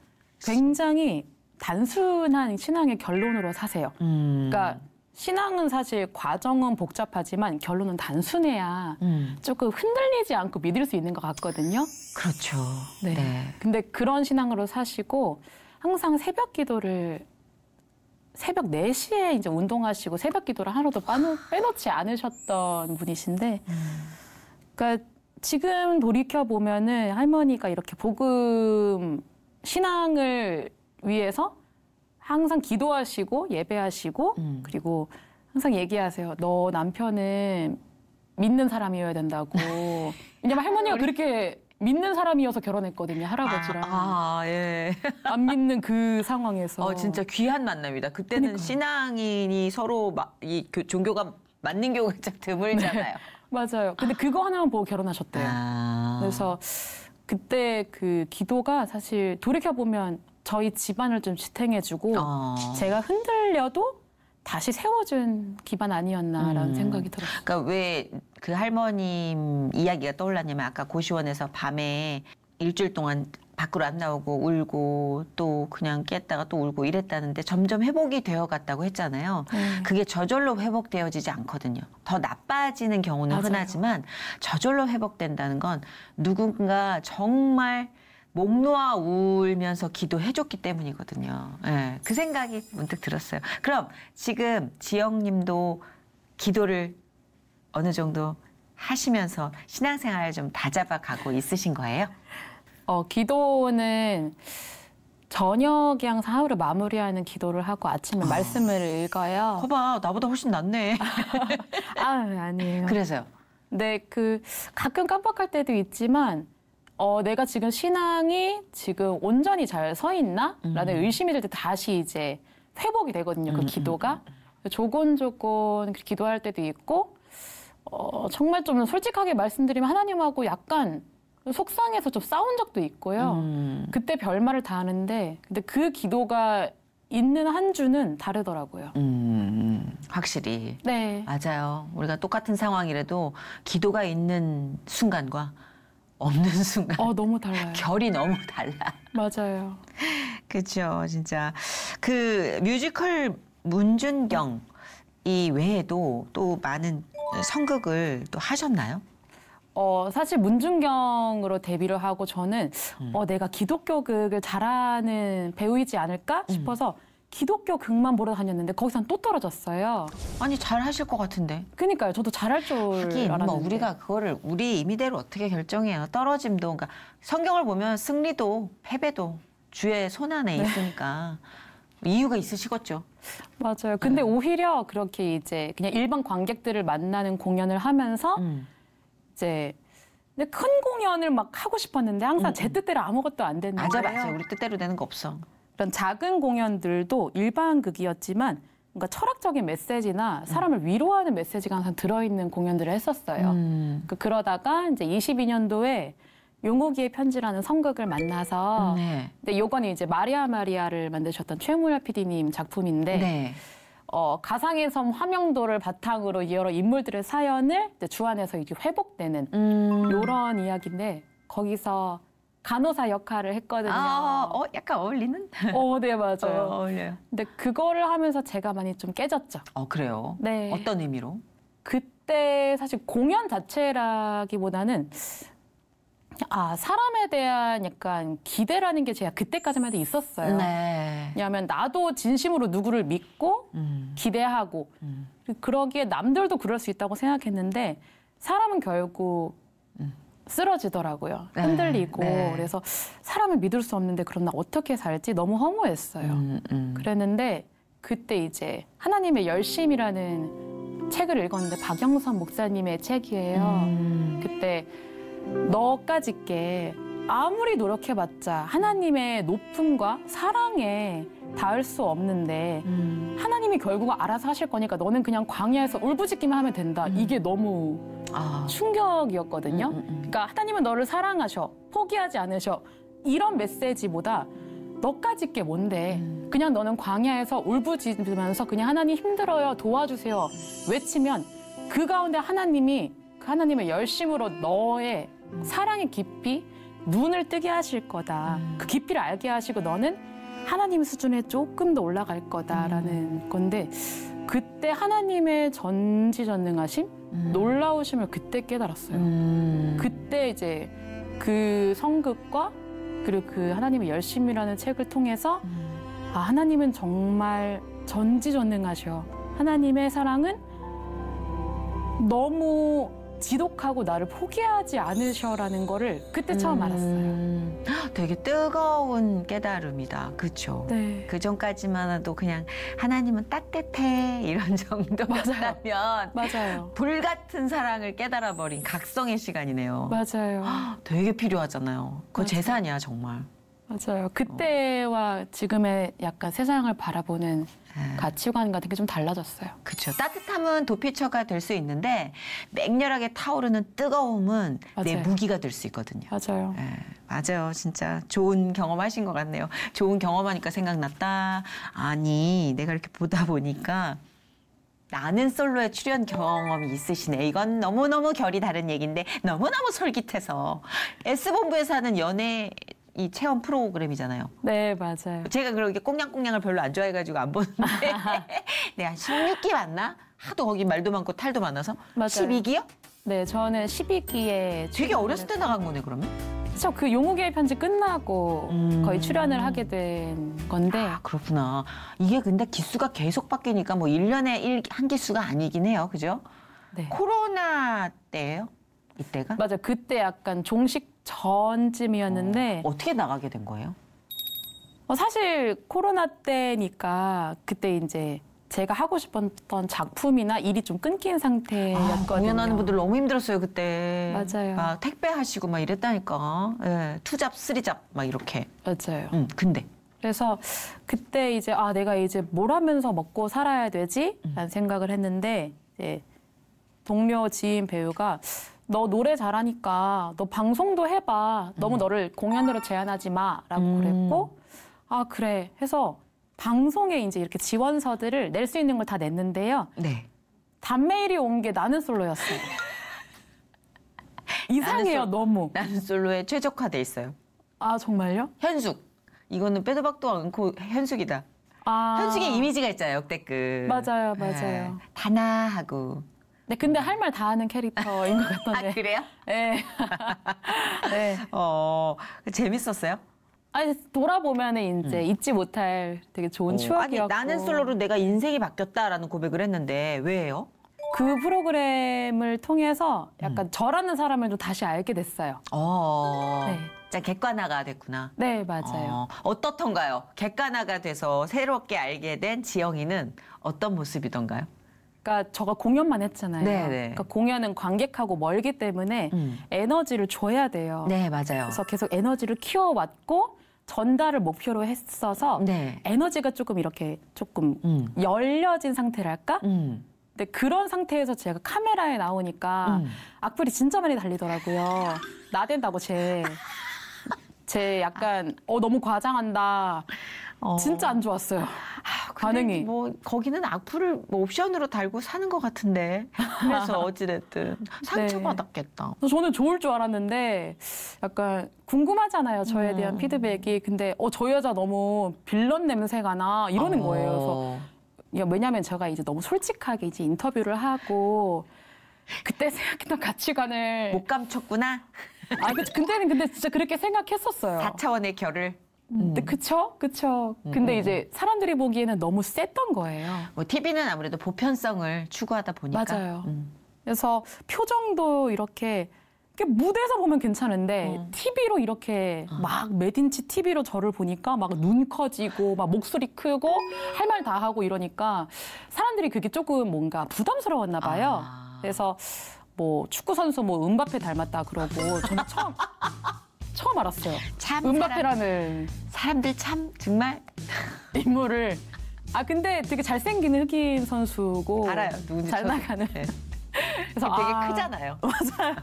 굉장히 단순한 신앙의 결론으로 사세요. 그러니까 신앙은 사실 과정은 복잡하지만 결론은 단순해야 조금 흔들리지 않고 믿을 수 있는 것 같거든요.
그렇죠.
네. 근데 그런 신앙으로 사시고 항상 새벽 기도를 새벽 4시에 이제 운동하시고 새벽 기도를 하루도 빼놓지 않으셨던 분이신데 그러니까 지금 돌이켜 보면은 할머니가 이렇게 복음 신앙을 위해서 항상 기도하시고 예배하시고 그리고 항상 얘기하세요. 너 남편은 믿는 사람이어야 된다고. 왜냐면 할머니가 그렇게 믿는 사람이어서 결혼했거든요. 할아버지랑.
예.
안 믿는 그 상황에서.
진짜 귀한 만남이다. 그때는
그러니까요.
신앙인이 서로 종교가 맞는 경우가 참 드물잖아요.
맞아요. 근데 그거 하나만 보고 결혼하셨대요. 그래서 그때 그 기도가 사실 돌이켜보면 저희 집안을 좀 지탱해주고 제가 흔들려도 다시 세워준 기반 아니었나라는 생각이 들었어요.
그러니까 왜 그 할머님 이야기가 떠올랐냐면 아까 고시원에서 밤에 일주일 동안 밖으로 안 나오고 울고 또 그냥 깼다가 또 울고 이랬다는데 점점 회복이 되어 갔다고 했잖아요. 그게 저절로 회복되어지지 않거든요. 더 나빠지는 경우는
맞아요.
흔하지만 저절로 회복된다는 건 누군가 정말 목 놓아 울면서 기도해줬기 때문이거든요. 예, 그 생각이 문득 들었어요. 그럼 지금 지영님도 기도를 어느 정도 하시면서 신앙생활을 좀 다잡아가고 있으신 거예요?
기도는 저녁에 항상 하루를 마무리하는 기도를 하고 아침에 말씀을 읽어요.
거봐, 나보다 훨씬 낫네.
아니에요.
그래서요?
네, 가끔 깜빡할 때도 있지만 내가 지금 신앙이 지금 온전히 잘 서 있나? 라는 의심이 들 때 다시 이제 회복이 되거든요, 그 기도가. 조곤조곤 기도할 때도 있고, 정말 좀 솔직하게 말씀드리면 하나님하고 약간 속상해서 좀 싸운 적도 있고요. 그때 별말을 다 하는데, 근데 그 기도가 있는 한 주는 다르더라고요.
확실히.
네.
맞아요. 우리가 똑같은 상황이라도 기도가 있는 순간과 없는 순간.
너무 달라요.
결이 너무 달라.
맞아요.
그렇죠. 진짜. 그 뮤지컬 문준경 이 외에도 또 많은 성극을 또 하셨나요?
사실 문준경으로 데뷔를 하고 저는 내가 기독교 극을 잘하는 배우이지 않을까 싶어서 기독교 극만 보러 다녔는데 거기선 또 떨어졌어요.
아니 잘 하실 것 같은데.
그러니까요. 저도 잘할 줄
하긴
알았는데.
뭐 우리가 그거를 우리 임의대로 어떻게 결정해요. 떨어짐도 그러니까 성경을 보면 승리도 패배도 주의 손 안에 있으니까 이유가 있으시겠죠.
맞아요. 근데 오히려 그렇게 이제 그냥 일반 관객들을 만나는 공연을 하면서 이제 근데 큰 공연을 막 하고 싶었는데 항상 제 뜻대로 아무것도 안 되는 거예요.
맞아. 우리 뜻대로 되는 거 없어.
그런 작은 공연들도 일반 극이었지만 뭔가 철학적인 메시지나 사람을 위로하는 메시지가 항상 들어있는 공연들을 했었어요. 그러다가 이제 22년도에 용욱이의 편지라는 성극을 만나서 근데 요거는 이제 마리아를 만드셨던 최무열 PD님 작품인데 가상의 섬 화명도를 바탕으로 여러 인물들의 사연을 주안에서 이제 회복되는 요런 이야기인데 거기서 간호사 역할을 했거든요.
약간 어울리는?
네, 맞아요.
어울려요.
근데 그거를 하면서 제가 많이 좀 깨졌죠.
그래요?
네.
어떤 의미로?
그때 사실 공연 자체라기보다는 사람에 대한 약간 기대라는 게 제가 그때까지만 해도 있었어요. 왜냐하면 나도 진심으로 누구를 믿고 기대하고 그러기에 남들도 그럴 수 있다고 생각했는데 사람은 결국 쓰러지더라고요. 흔들리고. 그래서 사람을 믿을 수 없는데 그럼 나 어떻게 살지? 너무 허무했어요. 그랬는데 그때 이제 하나님의 열심이라는 책을 읽었는데 박영선 목사님의 책이에요. 그때 너까짓게 아무리 노력해봤자 하나님의 높음과 사랑에 닿을 수 없는데 하나님이 결국 알아서 하실 거니까 너는 그냥 광야에서 울부짖기만 하면 된다. 이게 너무 충격이었거든요. 그러니까 하나님은 너를 사랑하셔. 포기하지 않으셔. 이런 메시지보다 너까짓 게 뭔데 그냥 너는 광야에서 울부짖으면서 그냥 하나님 힘들어요. 도와주세요. 외치면 그 가운데 하나님이 그 하나님의 열심으로 너의 사랑의 깊이 눈을 뜨게 하실 거다. 그 깊이를 알게 하시고 너는 하나님 수준에 조금 더 올라갈 거다라는 건데 그때 하나님의 전지전능하심, 놀라우심을 그때 깨달았어요. 그때 이제 그 성극과 그리고 그 하나님의 열심이라는 책을 통해서 아, 하나님은 정말 전지전능하셔. 하나님의 사랑은 너무 지독하고 나를 포기하지 않으셔라는 거를 그때 처음 알았어요.
되게 뜨거운 깨달음이다. 그렇죠?
네.
그 전까지만 해도 그냥 하나님은 따뜻해 이런 정도였다면
맞아요.
불같은 사랑을 깨달아버린 각성의 시간이네요.
맞아요.
되게 필요하잖아요. 그거
맞아요.
재산이야 정말.
맞아요. 그때와 지금의 약간 세상을 바라보는 가치관 같은 게 좀 달라졌어요.
그렇죠. 따뜻함은 도피처가 될 수 있는데 맹렬하게 타오르는 뜨거움은 내
맞아요.
무기가 될 수 있거든요.
맞아요.
예, 맞아요. 진짜 좋은 경험하신 것 같네요. 좋은 경험하니까 생각났다. 아니, 내가 이렇게 보다 보니까 나는 솔로에 출연 경험이 있으시네. 이건 너무너무 결이 다른 얘기인데 너무너무 솔깃해서 S본부에서 하는 연애 이 체험 프로그램이잖아요.
네, 맞아요.
제가 그렇게 꽁냥꽁냥을 별로 안 좋아해가지고 안 보는데 내가 16기 맞나? 하도 거기 말도 많고 탈도 많아서
맞아요.
12기요?
네, 저는 12기에
되게 어렸을 때 나간 거네 그러면?
저 그 용우계의 편지 끝나고 거의 출연을 하게 된 건데
아, 그렇구나. 이게 근데 기수가 계속 바뀌니까 뭐 1년에 한 기수가 아니긴 해요. 그죠?
네.
코로나 때예요? 이때가?
맞아요. 그때 약간 종식 전쯤이었는데
어떻게 나가게 된 거예요?
사실 코로나 때니까 그때 이제 제가 하고 싶었던 작품이나 일이 좀 끊긴 상태였거든요.
공연하는 분들 너무 힘들었어요 그때.
맞아요.
막 택배 하시고 막 이랬다니까. 예, 2잡, 3잡 막 이렇게.
맞아요.
근데
그래서 그때 이제 아 내가 이제 뭘 하면서 먹고 살아야 되지? 라는 생각을 했는데 이제 동료 지인 배우가 너 노래 잘하니까 너 방송도 해봐. 너무 너를 공연으로 제한하지 마라고 그랬고 아 그래 해서 방송에 이제 이렇게 지원서들을 낼 수 있는 걸 다 냈는데요.
네.
단메일이 온 게 나는 솔로였어요. 이상해요, 너무.
나는 솔로에 최적화돼 있어요.
아 정말요?
현숙. 이거는 빼도 박도 않고 현숙이다.
아
현숙의 이미지가 있잖아요, 역대급.
맞아요, 맞아요.
네. 다나하고.
네, 근데 할 말 다 하는 캐릭터인 것 같던데.
아, 그래요?
네. 네.
재밌었어요?
아니 돌아보면은 이제 잊지 못할 되게 좋은 추억이었고.
아니, 나는 솔로로 내가 인생이 바뀌었다라는 고백을 했는데 왜요?
그 프로그램을 통해서 약간 저라는 사람을 좀 다시 알게 됐어요. 네.
진짜 객관화가 됐구나.
네, 맞아요.
어떻던가요? 객관화가 돼서 새롭게 알게 된 지영이는 어떤 모습이던가요?
그러니까 저가 공연만 했잖아요.
네네.
그러니까 공연은 관객하고 멀기 때문에 에너지를 줘야 돼요.
네, 맞아요.
그래서 계속 에너지를 키워왔고 전달을 목표로 했어서
네.
에너지가 조금 이렇게 조금 열려진 상태랄까? 근데 그런 상태에서 제가 카메라에 나오니까 악플이 진짜 많이 달리더라고요. 나댄다고 제 약간 너무 과장한다. 진짜 안 좋았어요. 반응이.
뭐 거기는 악플을 뭐 옵션으로 달고 사는 것 같은데. 그래서 어찌됐든 상처받았겠다.
저는 좋을 줄 알았는데 약간 궁금하잖아요. 저에 대한 피드백이. 근데 저 여자 너무 빌런 냄새가 나 이러는 거예요. 그래서 왜냐하면 제가 이제 너무 솔직하게 이제 인터뷰를 하고 그때 생각했던 가치관을
못 감췄구나.
근데 진짜 그렇게 생각했었어요.
4차원의 결을.
그쵸. 근데 이제 사람들이 보기에는 너무 셌던 거예요.
뭐 TV는 아무래도 보편성을 추구하다 보니까.
맞아요. 그래서 표정도 이렇게 무대에서 보면 괜찮은데 TV로 이렇게 막 몇 인치 TV로 저를 보니까 막 눈 커지고 막 목소리 크고 할 말 다 하고 이러니까 사람들이 그게 조금 뭔가 부담스러웠나 봐요. 그래서 뭐 축구 선수 뭐 은바페 닮았다 그러고 저는 처음 알았어요.
참
은바페라는
사람들 참 정말
인물을. 근데 되게 잘생긴 흑인 선수고
알아요. 누군지
잘
저도.
나가는.
네.
그래서
되게 크잖아요.
맞아요.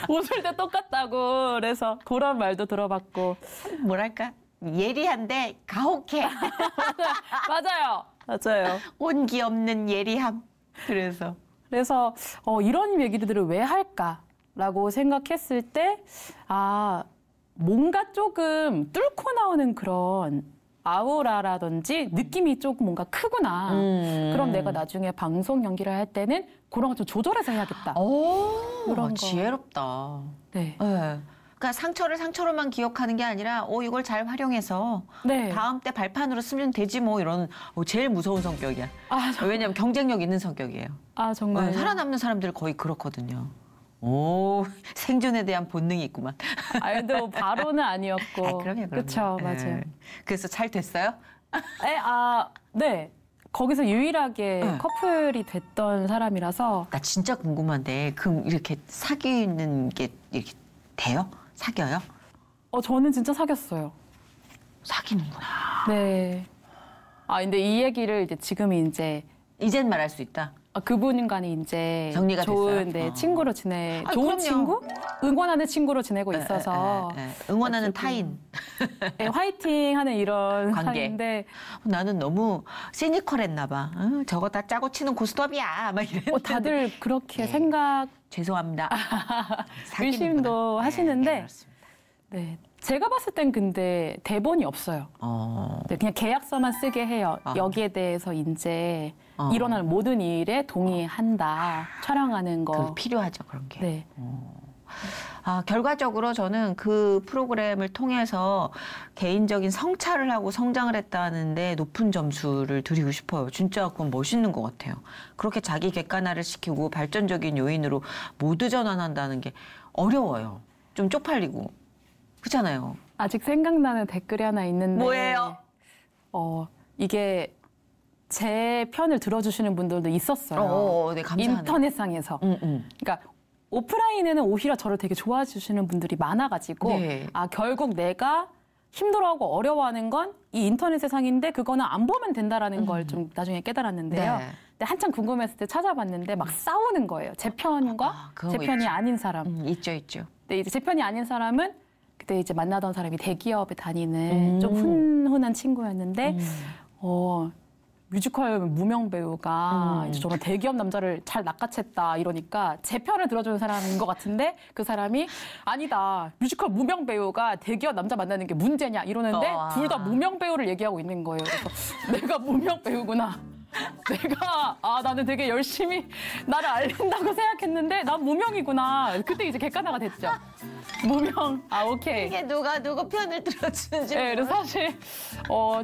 웃을 때 똑같다고 그래서 그런 말도 들어봤고.
뭐랄까 예리한데 가혹해.
맞아요.
온기 없는 예리함. 그래서
이런 얘기들을 왜 할까라고 생각했을 때 뭔가 조금 뚫고 나오는 그런 아우라라든지 느낌이 조금 뭔가 크구나. 그럼 내가 나중에 방송 연기를 할 때는 그런 거 좀 조절해서 해야겠다.
그런 거. 지혜롭다.
네.
그러니까 상처를 상처로만 기억하는 게 아니라 이걸 잘 활용해서
네.
다음 때 발판으로 쓰면 되지 뭐 이런 제일 무서운 성격이야. 왜냐하면 경쟁력 있는 성격이에요.
정말.
살아남는 사람들 거의 그렇거든요. 생존에 대한 본능이 있구만.
근데 바로는 아니었고.
그럼요.
그렇죠, 맞아요.
그래서 잘 됐어요?
네. 거기서 유일하게 커플이 됐던 사람이라서.
나 진짜 궁금한데 그럼 이렇게 사귀는 게 이렇게 돼요? 사겨요?
저는 진짜 사귀었어요.
사귀는구나.
네. 근데 이 얘기를 지금이
이젠 말할 수 있다.
그분과는 정리가
됐어요?
네, 친구로 좋은
그럼요.
친구? 응원하는 친구로 지내고 있어서.
응원하는 타인.
네, 화이팅 하는 이런
관계.
사이인데.
나는 너무 시니컬했나 봐. 저거 다 짜고 치는 고스톱이야. 막 이랬는데.
다들 그렇게 생각.
죄송합니다.
의심도 하시는데.
그렇습니다.
네. 제가 봤을 땐 근데 대본이 없어요. 네, 그냥 계약서만 쓰게 해요. 여기에 대해서 일어나는 모든 일에 동의한다. 촬영하는 거.
필요하죠, 그런 게.
네.
결과적으로 저는 그 프로그램을 통해서 개인적인 성찰을 하고 성장을 했다는데 높은 점수를 드리고 싶어요. 진짜 그건 멋있는 것 같아요. 그렇게 자기 객관화를 시키고 발전적인 요인으로 모두 전환한다는 게 어려워요. 좀 쪽팔리고. 그렇잖아요.
아직 생각나는 댓글이 하나 있는데.
뭐예요?
이게 제 편을 들어주시는 분들도 있었어요.
네, 감사하네요.
인터넷상에서. 그러니까 오프라인에는 오히려 저를 되게 좋아해 주시는 분들이 많아가지고
네.
결국 내가 힘들어하고 어려워하는 건 이 인터넷 세상인데 그거는 안 보면 된다라는 걸 좀 나중에 깨달았는데요.
네.
근데 한참 궁금했을 때 찾아봤는데 막 싸우는 거예요. 제 편과
그런
제
거
편이
있죠.
아닌 사람.
있죠.
근데 이제 제 편이 아닌 사람은 그때 이제 만나던 사람이 대기업에 다니는 좀 훈훈한 친구였는데 뮤지컬 무명 배우가 이제 저런 대기업 남자를 잘 낚아챘다 이러니까 제 편을 들어주는 사람인 것 같은데 그 사람이 아니다. 뮤지컬 무명 배우가 대기업 남자 만나는 게 문제냐 이러는데 둘 다 무명 배우를 얘기하고 있는 거예요. 그래서 내가 무명 배우구나. 내가 나는 되게 열심히 나를 알린다고 생각했는데 난 무명이구나. 그때 이제 객관화가 됐죠. 무명. 오케이.
이게 누구 편을 들어주는지.
네, 그래서 사실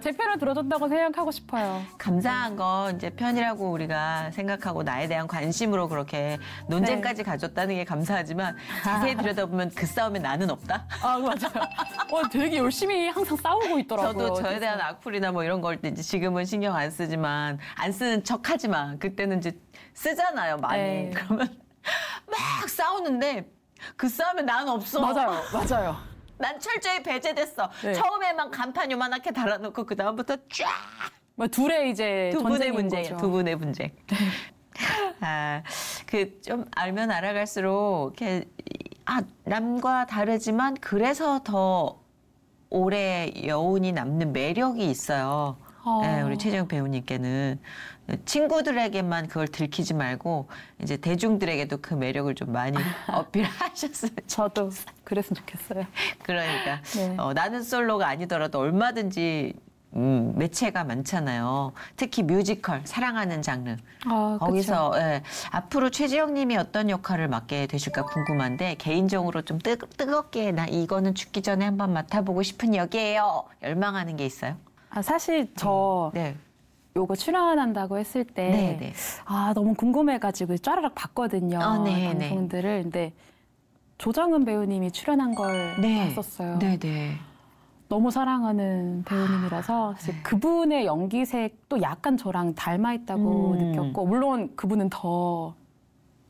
제 편을 들어줬다고 생각하고 싶어요.
감사한 건 이제 편이라고 우리가 생각하고 나에 대한 관심으로 그렇게 논쟁까지 가졌다는 게 감사하지만 자세히 들여다보면 그 싸움에 나는 없다.
맞아요. 되게 열심히 항상 싸우고 있더라고요.
저도 저에 대한 악플이나 뭐 이런 걸 때 이제 지금은 신경 안 쓰지만 안 쓰는 척하지만 그때는 이제 쓰잖아요 많이.
네.
그러면 막 싸우는데 그 싸움에 난 없어.
맞아요.
난 철저히 배제됐어.
네.
처음에만 간판 요만하게 달아놓고 그 다음부터 쫙.
둘의 이제
두 분의
전쟁인
문제예요.
거죠.
두 분의 분쟁. 좀 알면 알아갈수록 이렇게 남과 다르지만 그래서 더 오래 여운이 남는 매력이 있어요. 네, 우리 최재형 배우님께는 친구들에게만 그걸 들키지 말고 이제 대중들에게도 그 매력을 좀 많이 어필하셨으면
저도 그랬으면 좋겠어요.
그러니까
네.
나는 솔로가 아니더라도 얼마든지 매체가 많잖아요. 특히 뮤지컬, 사랑하는 장르. 거기서 앞으로 최지영 님이 어떤 역할을 맡게 되실까 궁금한데 개인적으로 좀 뜨겁게 나 이거는 죽기 전에 한번 맡아보고 싶은 역이에요. 열망하는 게 있어요?
사실 저 요거 출연한다고 했을 때 너무 궁금해가지고 쫘라락 봤거든요. 방송들을. 근데 조정은 배우님이 출연한 걸 봤었어요.
네네.
너무 사랑하는 배우님이라서 사실 그분의 연기색도 약간 저랑 닮아 있다고 느꼈고 물론 그분은 더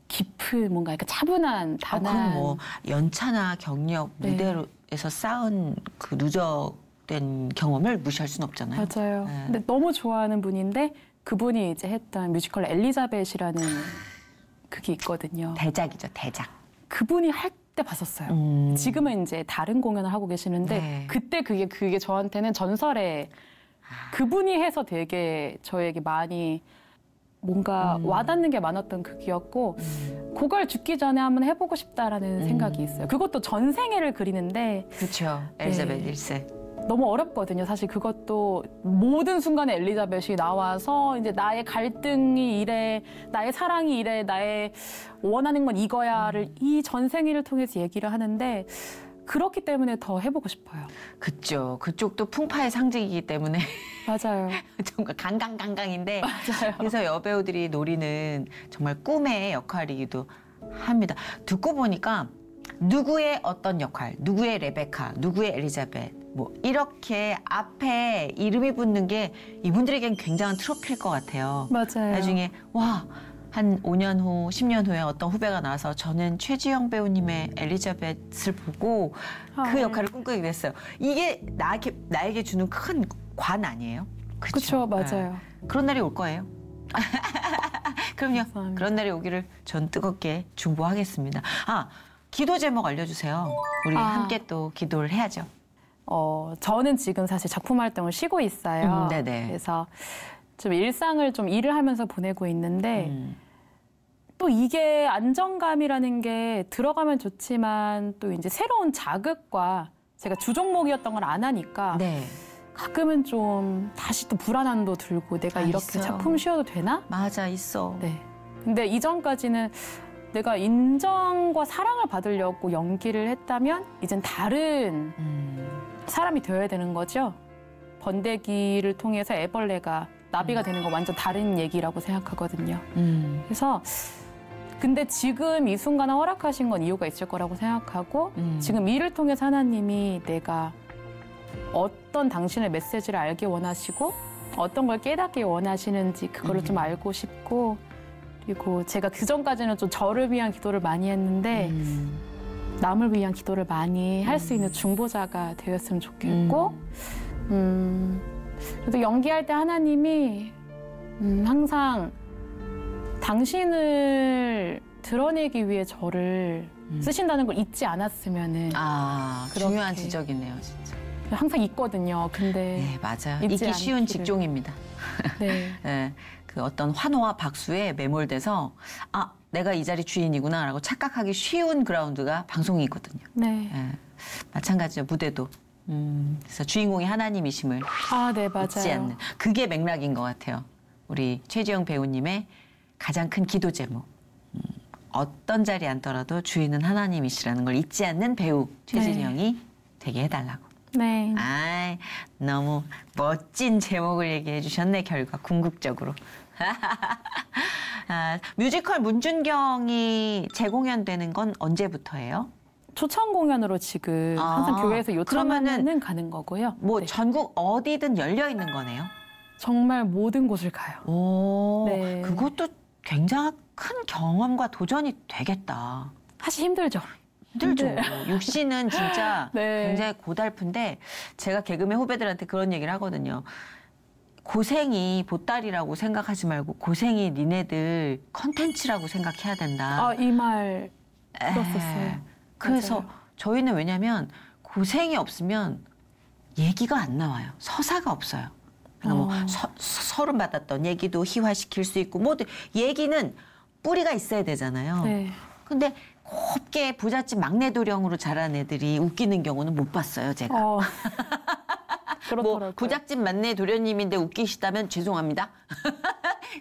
깊은 뭔가 약간 차분한 단아한
그럼 뭐 연차나 경력 무대에서 쌓은 그 누적된 경험을 무시할 수는 없잖아요.
맞아요.
네.
근데 너무 좋아하는 분인데 그분이 이제 했던 뮤지컬 엘리자벳이라는 그게 있거든요.
대작이죠, 대작.
그분이 할 때 봤었어요. 지금은 이제 다른 공연을 하고 계시는데
네.
그때 그게 저한테는 전설의 그분이 해서 되게 저에게 많이 뭔가 와닿는 게 많았던 극이었고 그걸 죽기 전에 한번 해보고 싶다라는 생각이 있어요. 그것도 전생애를 그리는데
그렇죠. 엘리자벳 1세.
너무 어렵거든요. 사실 그것도 모든 순간에 엘리자벳이 나와서 이제 나의 갈등이 이래, 나의 사랑이 이래, 나의 원하는 건 이거야를 이 전생애를 통해서 얘기를 하는데 그렇기 때문에 더 해보고 싶어요.
그죠. 그쪽도 풍파의 상징이기 때문에
맞아요.
정말 강강강강인데
맞아요.
그래서 여배우들이 노리는 정말 꿈의 역할이기도 합니다. 듣고 보니까 누구의 어떤 역할, 누구의 레베카, 누구의 엘리자벳 뭐 이렇게 앞에 이름이 붙는 게 이분들에겐 굉장한 트로피일 것 같아요.
맞아요.
나중에 와, 한 5년 후, 10년 후에 어떤 후배가 나와서 저는 최지영 배우님의 엘리자벳을 보고 그 역할을 꿈꾸게 됐어요. 이게 나에게 주는 큰 관 아니에요?
그렇죠, 맞아요.
네. 그런 날이 올 거예요. 그럼요.
감사합니다.
그런 날이 오기를 전 뜨겁게 중보하겠습니다. 기도 제목 알려주세요. 우리 함께 또 기도를 해야죠.
저는 지금 사실 작품 활동을 쉬고 있어요.
네네.
그래서 좀 일상을 좀 일을 하면서 보내고 있는데 또 이게 안정감이라는 게 들어가면 좋지만 또 이제 새로운 자극과 제가 주 종목이었던 걸 안 하니까
네.
가끔은 좀 다시 또 불안함도 들고 내가 이렇게
있어요.
작품 쉬어도 되나?
맞아, 있어.
네. 근데 이전까지는 내가 인정과 사랑을 받으려고 연기를 했다면 이젠 다른 사람이 되어야 되는 거죠. 번데기를 통해서 애벌레가 나비가 되는 거 완전 다른 얘기라고 생각하거든요. 그래서 근데 지금 이 순간에 허락하신 건 이유가 있을 거라고 생각하고 지금 이를 통해서 하나님이 내가 어떤 당신의 메시지를 알기 원하시고 어떤 걸 깨닫기 원하시는지 그거를 좀 알고 싶고 그리고 제가 그전까지는 좀 저를 위한 기도를 많이 했는데 남을 위한 기도를 많이 할 수 있는 중보자가 되었으면 좋겠고 그래도 연기할 때 하나님이 항상 당신을 드러내기 위해 저를 쓰신다는 걸 잊지 않았으면은
중요한 지적이네요, 진짜.
항상 있거든요. 근데
네, 맞아요.
잊지
잊기 쉬운
않기를.
직종입니다.
네.
네, 그 어떤 환호와 박수에 매몰돼서 내가 이 자리 주인이구나라고 착각하기 쉬운 그라운드가 방송이거든요.
네.
네, 마찬가지죠, 무대도. 그래서 주인공이 하나님이심을
네, 맞아요.
잊지 않는. 그게 맥락인 것 같아요. 우리 최지영 배우님의 가장 큰 기도 제목. 어떤 자리에 앉더라도 주인은 하나님이시라는 걸 잊지 않는 배우 최지영이 되게 해달라고.
네.
너무 멋진 제목을 얘기해 주셨네, 결과. 궁극적으로. 뮤지컬 문준경이 재공연되는 건 언제부터예요?
초청 공연으로 지금 항상 교회에서 요청하면은 가는 거고요.
뭐
네.
전국 어디든 열려 있는 거네요?
정말 모든 곳을 가요. 네.
그것도 굉장히 큰 경험과 도전이 되겠다.
사실 힘들죠.
힘들죠. 육신은 진짜
네.
굉장히 고달픈데 제가 개그맨 후배들한테 그런 얘기를 하거든요. 고생이 보따리라고 생각하지 말고 고생이 니네들 컨텐츠라고 생각해야 된다.
이 말 들었었어요.
그래서
맞아요.
저희는 왜냐면 고생이 없으면 얘기가 안 나와요. 서사가 없어요. 그러니까 뭐 서른 받았던 얘기도 희화시킬 수 있고 모든 얘기는 뿌리가 있어야 되잖아요.
네.
근데 곱게 부잣집 막내 도령으로 자란 애들이 웃기는 경우는 못 봤어요, 제가.
그렇더라고요.
뭐 부잣집 막내 도련님인데 웃기시다면 죄송합니다.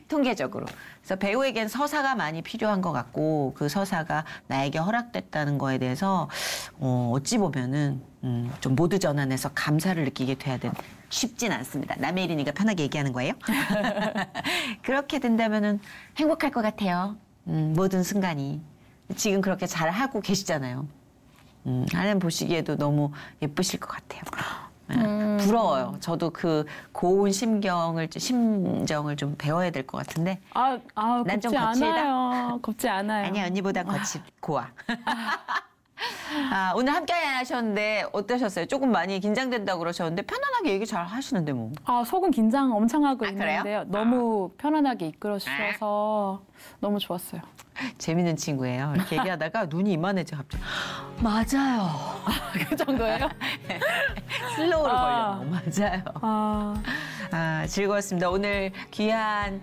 통계적으로. 그래서 배우에겐 서사가 많이 필요한 것 같고 그 서사가 나에게 허락됐다는 거에 대해서 어찌 보면은 좀 모두 전환해서 감사를 느끼게 돼야 되는 쉽진 않습니다. 남의 일이니까 편하게 얘기하는 거예요. 그렇게 된다면은 행복할 것 같아요. 모든 순간이. 지금 그렇게 잘 하고 계시잖아요. 하나님 보시기에도 너무 예쁘실 것 같아요. 부러워요. 저도 그 고운 심정을 좀 배워야 될 것 같은데. 난 좀
곱지
거칠다.
않아요. 곱지 않아요.
아니야, 언니보다 고와. 오늘 함께 하셨는데 어떠셨어요? 조금 많이 긴장된다고 그러셨는데 편안하게 얘기 잘 하시는데 뭐.
속은 긴장 엄청 하고
그래요?
있는데요. 너무 편안하게 이끌어 주셔서 너무 좋았어요.
재밌는 친구예요. 이렇게 얘기하다가 눈이 이만해져 갑자기. 맞아요.
그 정도예요?
슬로우로 걸려요. 맞아요. 즐거웠습니다. 오늘 귀한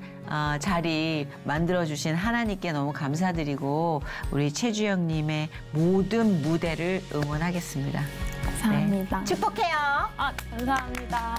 자리 만들어주신 하나님께 너무 감사드리고 우리 최주영님의 모든 무대를 응원하겠습니다.
감사합니다.
축복해요.
감사합니다.